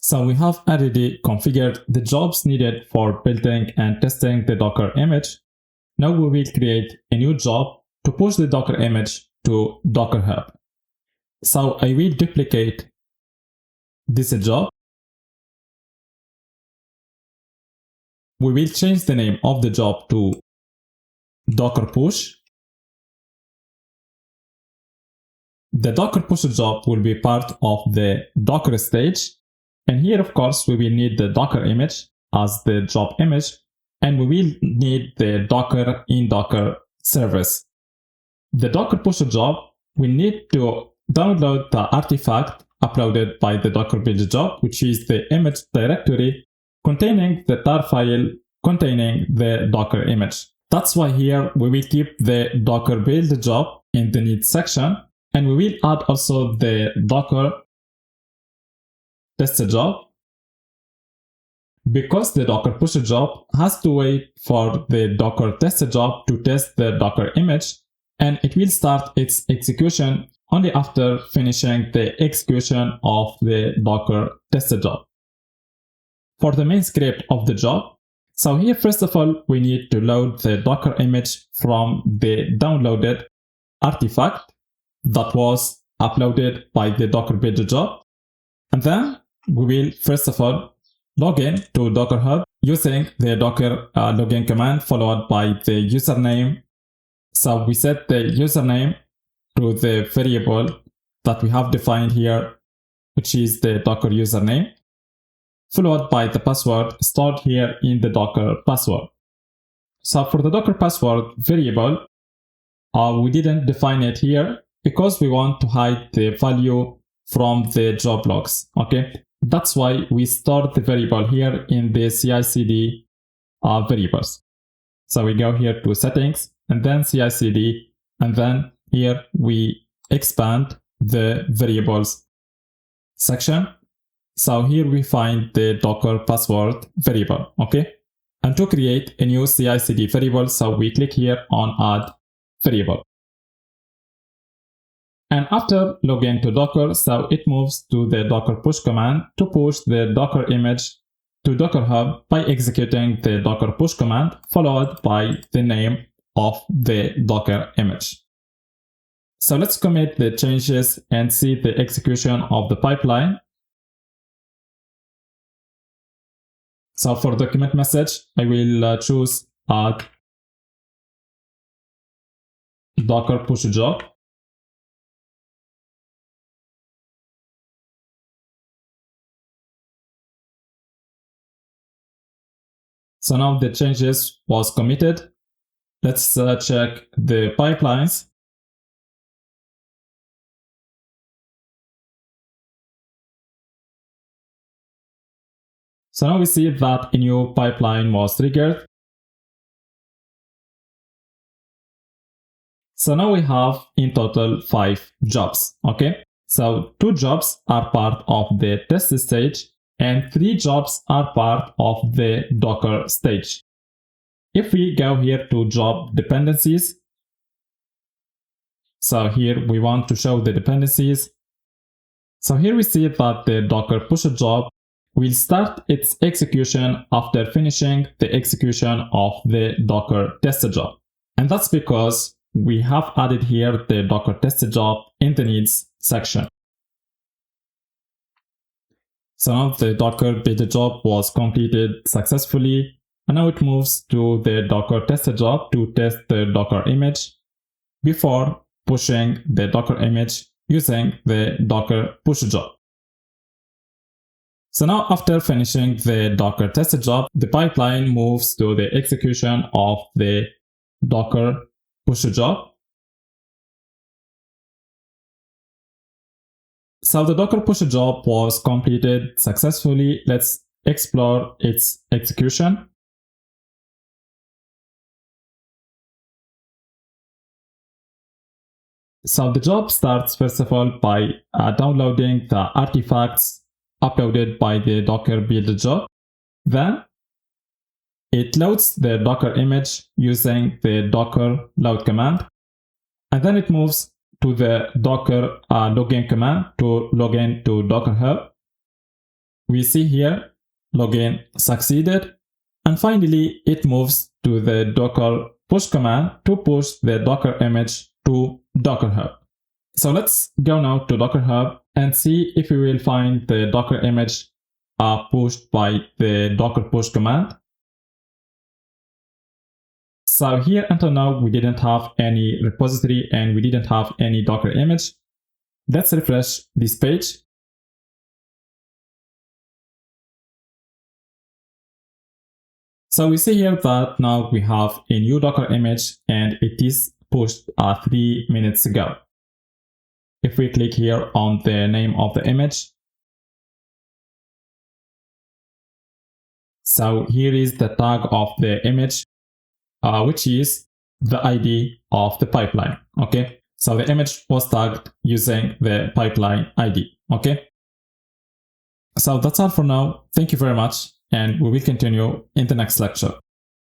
So we have already configured the jobs needed for building and testing the Docker image. Now we will create a new job to push the Docker image to Docker Hub. So I will duplicate this job. We will change the name of the job to Docker Push. The Docker Push job will be part of the Docker stage. And here, of course, we will need the Docker image as the job image. And we will need the Docker in Docker service. The Docker Push job, we need to download the artifact uploaded by the Docker build job, which is the image directory containing the tar file containing the Docker image. That's why here we will keep the Docker build job in the need section, and we will add also the Docker test job, because the Docker push job has to wait for the Docker test job to test the Docker image, and it will start its execution only after finishing the execution of the Docker test job. For the main script of the job, so here first of all we need to load the Docker image from the downloaded artifact that was uploaded by the Docker build job, and then we will first of all log in to Docker Hub using the Docker login command followed by the username. So we set the username to the variable that we have defined here, which is the Docker username, followed by the password stored here in the Docker password. So for the Docker password variable, we didn't define it here because we want to hide the value from the job logs. Okay, that's why we store the variable here in the CI CD variables. So we go here to settings and then CI CD, and then here we expand the variables section. So here we find the Docker password variable. Okay, and to create a new CI CD variable, so we click here on add variable. And after login to Docker, so it moves to the Docker push command to push the Docker image to Docker Hub by executing the Docker push command followed by the name of the Docker image. So let's commit the changes and see the execution of the pipeline. So for the commit message, I will choose add Docker push job. So now the changes was committed. Let's check the pipelines. So now we see that a new pipeline was triggered. So now we have in total 5 jobs. Okay, so 2 jobs are part of the test stage and 3 jobs are part of the Docker stage. If we go here to job dependencies, so here we want to show the dependencies. So here we see that the Docker push job will start its execution after finishing the execution of the Docker test job. And that's because we have added here the Docker test job in the needs section. So now the Docker build job was completed successfully, and now it moves to the Docker test job to test the Docker image before pushing the Docker image using the Docker push job. So now after finishing the Docker test job, the pipeline moves to the execution of the Docker push job. So the Docker push job was completed successfully. Let's explore its execution. So the job starts first of all by downloading the artifacts uploaded by the Docker build job. Then it loads the Docker image using the Docker load command, and then it moves to the Docker login command to log in to Docker Hub. we see here login succeeded. And finally, it moves to the Docker push command to push the Docker image to Docker Hub. So let's go now to Docker Hub and see if we will find the Docker image pushed by the Docker push command. So here until now, we didn't have any repository and we didn't have any Docker image. Let's refresh this page. So we see here that now we have a new Docker image and it is pushed 3 minutes ago. If we click here on the name of the image, so here is the tag of the image, which is the ID of the pipeline. Okay, so the image was tagged using the pipeline ID. Okay, so that's all for now. Thank you very much, and we will continue in the next lecture.